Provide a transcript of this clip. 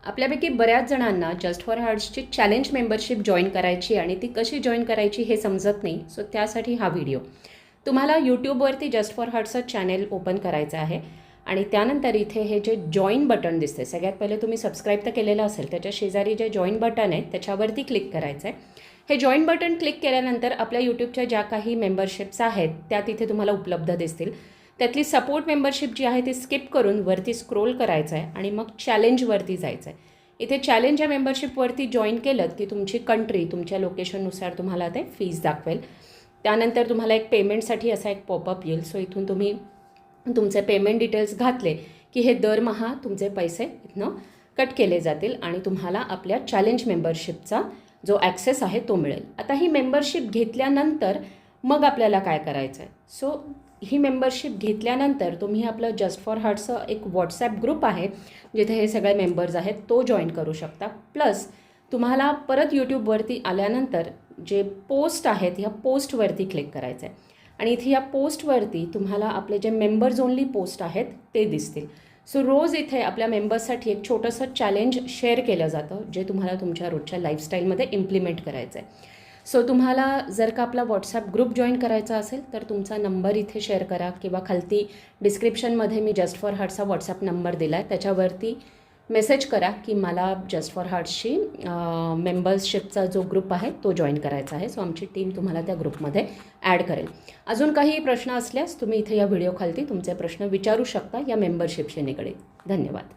आपल्यापैकी बऱ्याच जणांना जस्ट फॉर हार्ट्सची चॅलेंज मेंबरशिप जॉईन करायची आणि ती कशी जॉईन करायची हे समजत नाही. सो त्यासाठी हा व्हिडिओ. तुम्हाला यूट्यूबवरती जस्ट फॉर हार्ट्सचं चॅनेल ओपन करायचं आहे आणि त्यानंतर इथे हे जे जॉईन बटन दिसते, सगळ्यात पहिले तुम्ही सबस्क्राईब तर केलेलं असेल, त्याच्या शेजारी जे जॉईन बटन आहे त्याच्यावरती क्लिक करायचं आहे. हे जॉईन बटन क्लिक केल्यानंतर आपल्या यूट्यूबच्या ज्या काही मेंबरशिप्स आहेत त्या तिथे तुम्हाला उपलब्ध दिसतील. त्यातली सपोर्ट मेंबरशिप जी आहे ती स्किप करून वरती स्क्रोल करायचं आहे आणि मग चॅलेंजवरती जायचं आहे. इथे चॅलेंज या मेंबरशिपवरती जॉईन केलं की तुमची कंट्री तुमच्या लोकेशननुसार तुम्हाला ते फीज दाखवेल. त्यानंतर तुम्हाला एक पेमेंटसाठी असा एक पॉपअप येईल. सो इथून तुम्ही तुमचे पेमेंट डिटेल्स घातले की हे दरमहा तुमचे पैसे इथनं कट केले जातील आणि तुम्हाला आपल्या चॅलेंज मेंबरशिपचा जो ॲक्सेस आहे तो मिळेल. आता ही मेंबरशिप घेतल्यानंतर मग आपल्याला काय करायचं आहे? सो ही मेंबरशिप घेतल्यानंतर तुम्ही आपलं जस्ट फॉर हार्टचं एक व्हॉट्सॲप ग्रुप आहे जिथे हे सगळे मेंबर्स आहेत तो जॉईन करू शकता. प्लस तुम्हाला परत यूट्यूबवरती आल्यानंतर जे पोस्ट आहेत ह्या पोस्टवरती क्लिक करायचं आहे आणि इथे या पोस्टवरती तुम्हाला आपले जे मेंबर्स ओनली पोस्ट आहेत ते दिसतील. सो रोज इथे आपल्या मेंबर्ससाठी एक छोटंसं चॅलेंज शेअर केलं जातं जे तुम्हाला तुमच्या रोजच्या लाईफस्टाईलमध्ये इम्प्लिमेंट करायचं आहे. सो तुम्हाला जर का आपला व्हॉट्सॲप ग्रुप जॉईन करायचा असेल तर तुमचा नंबर इथे शेअर करा किंवा खालती डिस्क्रिप्शनमध्ये मी जस्ट फॉर हार्ट्सचा व्हॉट्सॲप नंबर दिला आहे, त्याच्यावरती मेसेज करा की मला जस्ट फॉर हार्ट्सची मेंबरशिपचा जो ग्रुप आहे तो जॉईन करायचा आहे. सो आमची टीम तुम्हाला त्या ग्रुपमध्ये ॲड करेल. अजून काही प्रश्न असल्यास तुम्ही इथे या व्हिडिओ खालती तुमचे प्रश्न विचारू शकता या मेंबरशिपशी निगडीत. धन्यवाद.